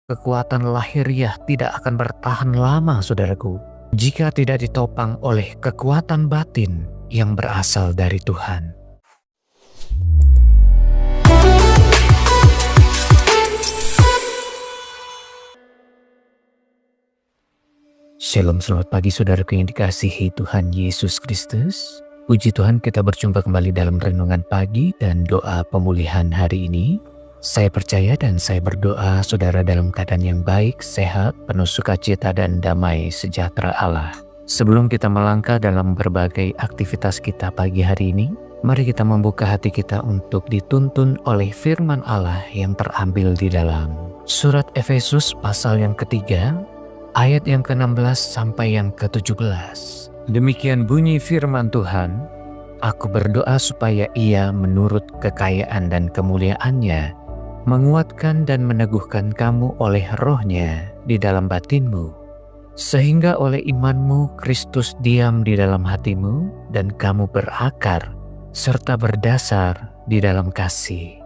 kekuatan lahiriah tidak akan bertahan lama, saudaraku, jika tidak ditopang oleh kekuatan batin yang berasal dari Tuhan. Shalom, selamat pagi saudaraku yang dikasihi Tuhan Yesus Kristus. Puji Tuhan, kita berjumpa kembali dalam renungan pagi dan doa pemulihan hari ini. Saya percaya dan saya berdoa saudara dalam keadaan yang baik, sehat, penuh sukacita dan damai sejahtera Allah. Sebelum kita melangkah dalam berbagai aktivitas kita pagi hari ini, mari kita membuka hati kita untuk dituntun oleh firman Allah yang terambil di dalam surat Efesus pasal yang ketiga, ayat yang ke-16 sampai yang ke-17. Demikian bunyi firman Tuhan, "Aku berdoa supaya Ia menurut kekayaan dan kemuliaannya menguatkan dan meneguhkan kamu oleh roh-Nya di dalam batinmu, sehingga oleh imanmu Kristus diam di dalam hatimu dan kamu berakar serta berdasar di dalam kasih."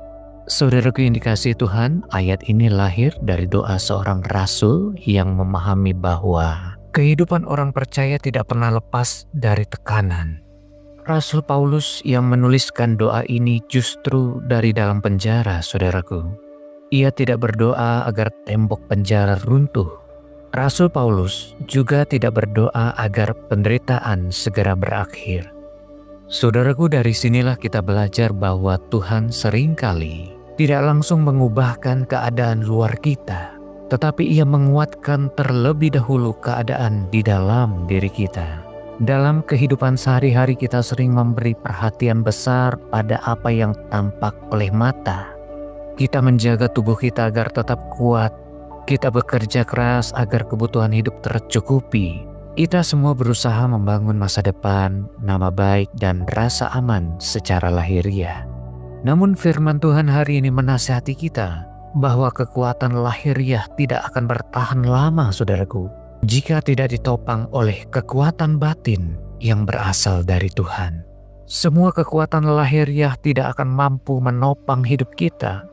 Saudaraku yang dikasihi Tuhan, ayat ini lahir dari doa seorang rasul yang memahami bahwa kehidupan orang percaya tidak pernah lepas dari tekanan. Rasul Paulus yang menuliskan doa ini justru dari dalam penjara, saudaraku. Ia tidak berdoa agar tembok penjara runtuh. Rasul Paulus juga tidak berdoa agar penderitaan segera berakhir. Saudaraku, dari sinilah kita belajar bahwa Tuhan seringkali tidak langsung mengubahkan keadaan luar kita, tetapi Ia menguatkan terlebih dahulu keadaan di dalam diri kita. Dalam kehidupan sehari-hari kita sering memberi perhatian besar pada apa yang tampak oleh mata. Kita menjaga tubuh kita agar tetap kuat. Kita bekerja keras agar kebutuhan hidup tercukupi. Kita semua berusaha membangun masa depan, nama baik, dan rasa aman secara lahiriah. Namun firman Tuhan hari ini menasihati kita bahwa kekuatan lahiriah tidak akan bertahan lama, saudaraku, jika tidak ditopang oleh kekuatan batin yang berasal dari Tuhan. Semua kekuatan lahiriah tidak akan mampu menopang hidup kita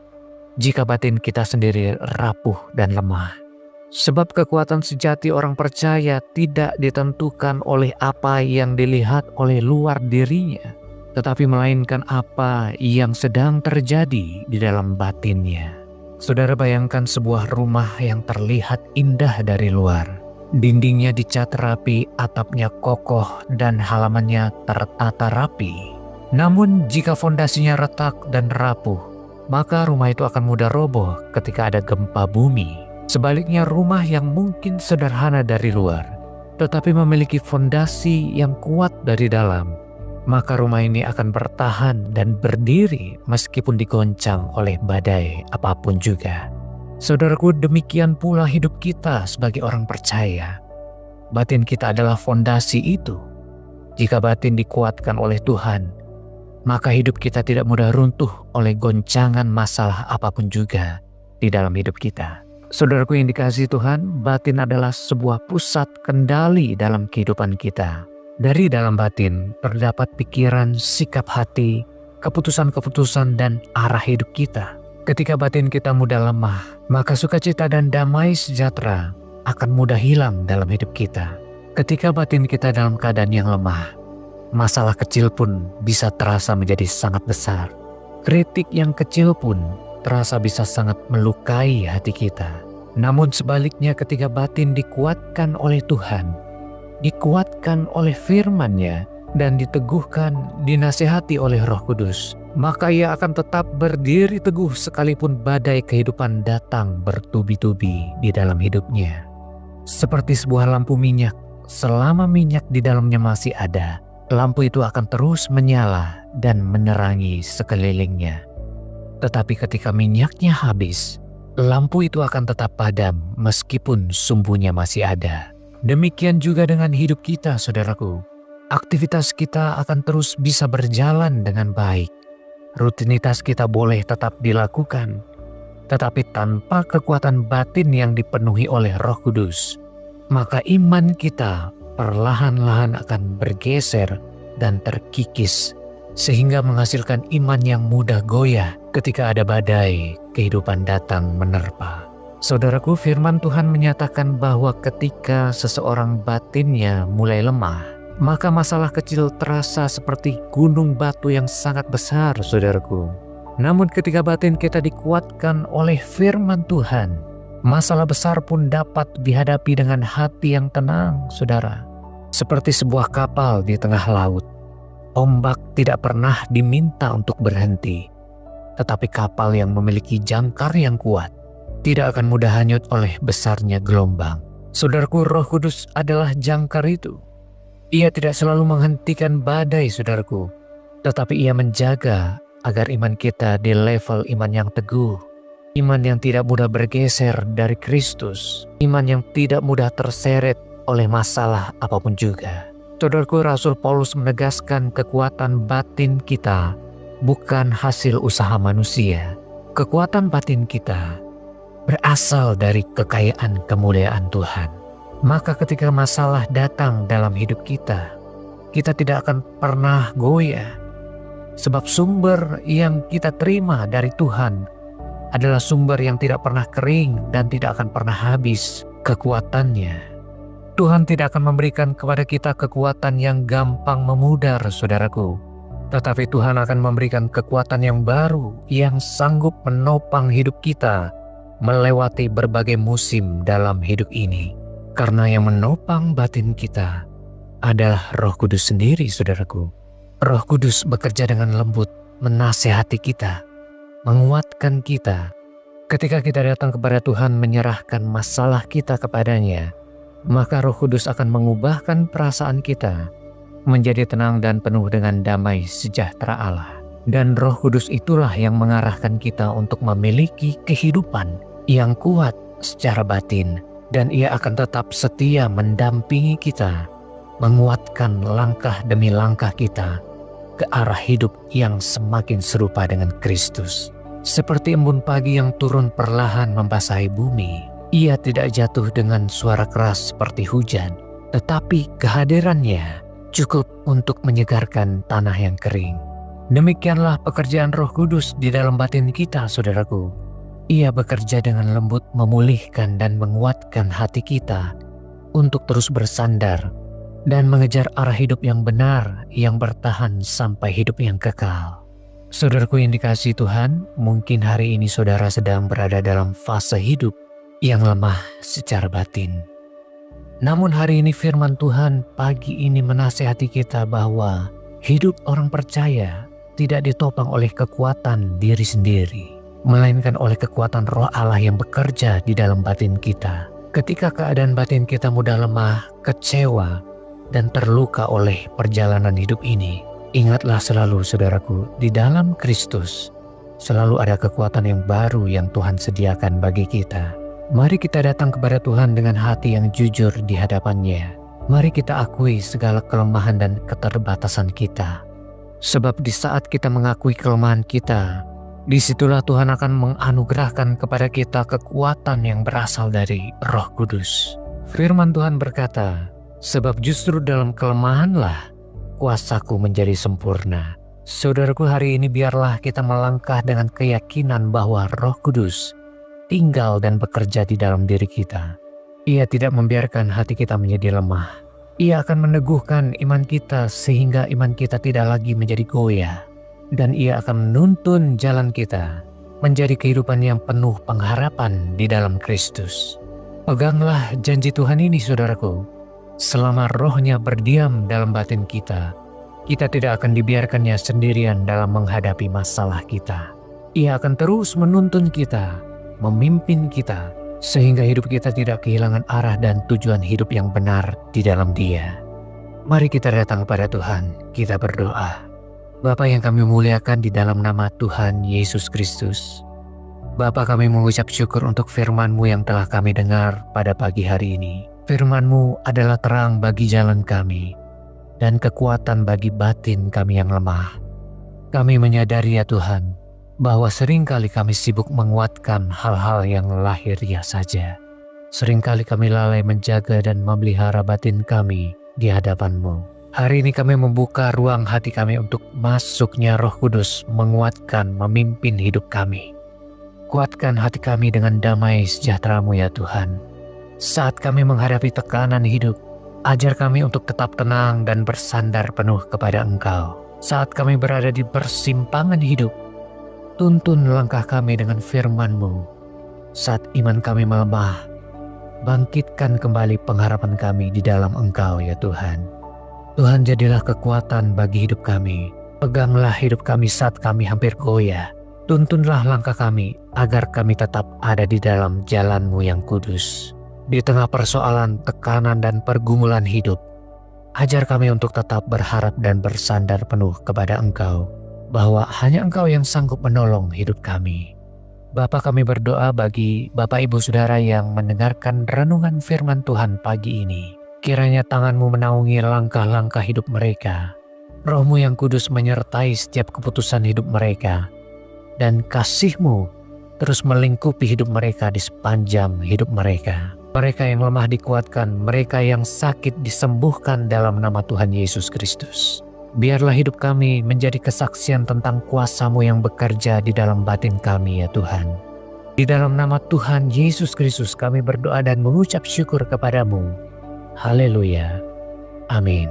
jika batin kita sendiri rapuh dan lemah. Sebab kekuatan sejati orang percaya tidak ditentukan oleh apa yang dilihat oleh luar dirinya, tetapi melainkan apa yang sedang terjadi di dalam batinnya. Saudara, bayangkan sebuah rumah yang terlihat indah dari luar. Dindingnya dicat rapi, atapnya kokoh, dan halamannya tertata rapi. Namun jika fondasinya retak dan rapuh, maka rumah itu akan mudah roboh ketika ada gempa bumi. Sebaliknya, rumah yang mungkin sederhana dari luar, tetapi memiliki fondasi yang kuat dari dalam, maka rumah ini akan bertahan dan berdiri meskipun digoncang oleh badai apapun juga. Saudaraku, demikian pula hidup kita sebagai orang percaya. Batin kita adalah fondasi itu. Jika batin dikuatkan oleh Tuhan, maka hidup kita tidak mudah runtuh oleh goncangan masalah apapun juga di dalam hidup kita. Saudaraku yang dikasihi Tuhan, batin adalah sebuah pusat kendali dalam kehidupan kita. Dari dalam batin terdapat pikiran, sikap hati, keputusan-keputusan, dan arah hidup kita. Ketika batin kita mudah lemah, maka sukacita dan damai sejahtera akan mudah hilang dalam hidup kita. Ketika batin kita dalam keadaan yang lemah, masalah kecil pun bisa terasa menjadi sangat besar. Kritik yang kecil pun terasa bisa sangat melukai hati kita. Namun sebaliknya, ketika batin dikuatkan oleh Tuhan, dikuatkan oleh firman-Nya, dan diteguhkan, dinasihati oleh Roh Kudus, maka ia akan tetap berdiri teguh sekalipun badai kehidupan datang bertubi-tubi di dalam hidupnya. Seperti sebuah lampu minyak, selama minyak di dalamnya masih ada, lampu itu akan terus menyala dan menerangi sekelilingnya. Tetapi ketika minyaknya habis, lampu itu akan tetap padam meskipun sumbunya masih ada. Demikian juga dengan hidup kita, saudaraku. Aktivitas kita akan terus bisa berjalan dengan baik. Rutinitas kita boleh tetap dilakukan, tetapi tanpa kekuatan batin yang dipenuhi oleh Roh Kudus, maka iman kita perlahan-lahan akan bergeser dan terkikis, sehingga menghasilkan iman yang mudah goyah ketika ada badai kehidupan datang menerpa. Saudaraku, firman Tuhan menyatakan bahwa ketika seseorang batinnya mulai lemah, maka masalah kecil terasa seperti gunung batu yang sangat besar, saudaraku. Namun ketika batin kita dikuatkan oleh firman Tuhan, masalah besar pun dapat dihadapi dengan hati yang tenang, saudara. Seperti sebuah kapal di tengah laut, ombak tidak pernah diminta untuk berhenti. Tetapi kapal yang memiliki jangkar yang kuat tidak akan mudah hanyut oleh besarnya gelombang. Saudaraku, Roh Kudus adalah jangkar itu. Ia tidak selalu menghentikan badai, saudaraku, tetapi ia menjaga agar iman kita di level iman yang teguh, iman yang tidak mudah bergeser dari Kristus, iman yang tidak mudah terseret oleh masalah apapun juga. Saudaraku, Rasul Paulus menegaskan kekuatan batin kita bukan hasil usaha manusia. Kekuatan batin kita berasal dari kekayaan kemuliaan Tuhan. Maka ketika masalah datang dalam hidup kita, kita tidak akan pernah goyah. Sebab sumber yang kita terima dari Tuhan adalah sumber yang tidak pernah kering dan tidak akan pernah habis kekuatannya. Tuhan tidak akan memberikan kepada kita kekuatan yang gampang memudar, saudaraku. Tetapi Tuhan akan memberikan kekuatan yang baru yang sanggup menopang hidup kita melewati berbagai musim dalam hidup ini. Karena yang menopang batin kita adalah Roh Kudus sendiri, saudaraku. Roh Kudus bekerja dengan lembut, menasehati kita, menguatkan kita. Ketika kita datang kepada Tuhan menyerahkan masalah kita kepadanya, maka Roh Kudus akan mengubahkan perasaan kita menjadi tenang dan penuh dengan damai sejahtera Allah. Dan Roh Kudus itulah yang mengarahkan kita untuk memiliki kehidupan yang kuat secara batin, dan ia akan tetap setia mendampingi kita, menguatkan langkah demi langkah kita ke arah hidup yang semakin serupa dengan Kristus. Seperti embun pagi yang turun perlahan membasahi bumi, ia tidak jatuh dengan suara keras seperti hujan, tetapi kehadirannya cukup untuk menyegarkan tanah yang kering. Demikianlah pekerjaan Roh Kudus di dalam batin kita, saudaraku. Ia bekerja dengan lembut memulihkan dan menguatkan hati kita untuk terus bersandar dan mengejar arah hidup yang benar yang bertahan sampai hidup yang kekal. Saudaraku yang dikasihi Tuhan, mungkin hari ini saudara sedang berada dalam fase hidup yang lemah secara batin. Namun hari ini firman Tuhan pagi ini menasihati kita bahwa hidup orang percaya tidak ditopang oleh kekuatan diri sendiri, melainkan oleh kekuatan Roh Allah yang bekerja di dalam batin kita. Ketika keadaan batin kita mudah lemah, kecewa, dan terluka oleh perjalanan hidup ini, ingatlah selalu, saudaraku, di dalam Kristus selalu ada kekuatan yang baru yang Tuhan sediakan bagi kita. Mari kita datang kepada Tuhan dengan hati yang jujur di hadapan-Nya. Mari kita akui segala kelemahan dan keterbatasan kita. Sebab di saat kita mengakui kelemahan kita, disitulah Tuhan akan menganugerahkan kepada kita kekuatan yang berasal dari Roh Kudus. Firman Tuhan berkata, sebab justru dalam kelemahanlah kuasaku menjadi sempurna. Saudaraku, hari ini biarlah kita melangkah dengan keyakinan bahwa Roh Kudus tinggal dan bekerja di dalam diri kita. Ia tidak membiarkan hati kita menjadi lemah. Ia akan meneguhkan iman kita sehingga iman kita tidak lagi menjadi goyah. Dan ia akan menuntun jalan kita menjadi kehidupan yang penuh pengharapan di dalam Kristus. Peganglah janji Tuhan ini, saudaraku. Selama Roh-Nya berdiam dalam batin kita, kita tidak akan dibiarkannya sendirian dalam menghadapi masalah kita. Ia akan terus menuntun kita, memimpin kita, sehingga hidup kita tidak kehilangan arah dan tujuan hidup yang benar di dalam Dia. Mari kita datang kepada Tuhan, kita berdoa. Bapa yang kami muliakan di dalam nama Tuhan Yesus Kristus, Bapa, kami mengucap syukur untuk firman-Mu yang telah kami dengar pada pagi hari ini. Firman-Mu adalah terang bagi jalan kami dan kekuatan bagi batin kami yang lemah. Kami menyadari ya Tuhan, bahwa seringkali kami sibuk menguatkan hal-hal yang lahiriah saja. Seringkali kami lalai menjaga dan memelihara batin kami di hadapan-Mu. Hari ini kami membuka ruang hati kami untuk masuknya Roh Kudus menguatkan, memimpin hidup kami. Kuatkan hati kami dengan damai sejahtera-Mu ya Tuhan. Saat kami menghadapi tekanan hidup, ajar kami untuk tetap tenang dan bersandar penuh kepada Engkau. Saat kami berada di persimpangan hidup, tuntun langkah kami dengan firman-Mu. Saat iman kami melemah, bangkitkan kembali pengharapan kami di dalam Engkau ya Tuhan. Tuhan, jadilah kekuatan bagi hidup kami. Peganglah hidup kami saat kami hampir goyah. Tuntunlah langkah kami agar kami tetap ada di dalam jalan-Mu yang kudus. Di tengah persoalan, tekanan, dan pergumulan hidup, ajar kami untuk tetap berharap dan bersandar penuh kepada Engkau, bahwa hanya Engkau yang sanggup menolong hidup kami. Bapa, kami berdoa bagi Bapak Ibu Saudara yang mendengarkan renungan firman Tuhan pagi ini. Kiranya tangan-Mu menaungi langkah-langkah hidup mereka. Roh-Mu yang kudus menyertai setiap keputusan hidup mereka. Dan kasih-Mu terus melingkupi hidup mereka di sepanjang hidup mereka. Mereka yang lemah dikuatkan, mereka yang sakit disembuhkan dalam nama Tuhan Yesus Kristus. Biarlah hidup kami menjadi kesaksian tentang kuasa-Mu yang bekerja di dalam batin kami ya Tuhan. Di dalam nama Tuhan Yesus Kristus kami berdoa dan mengucap syukur kepada-Mu. Haleluya. Amin.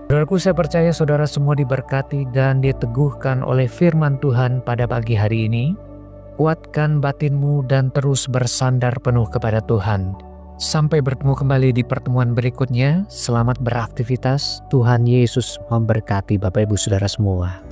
Saudaraku, saya percaya saudara semua diberkati dan diteguhkan oleh firman Tuhan pada pagi hari ini. Kuatkan batinmu dan terus bersandar penuh kepada Tuhan. Sampai bertemu kembali di pertemuan berikutnya. Selamat beraktivitas. Tuhan Yesus memberkati Bapak Ibu Saudara semua.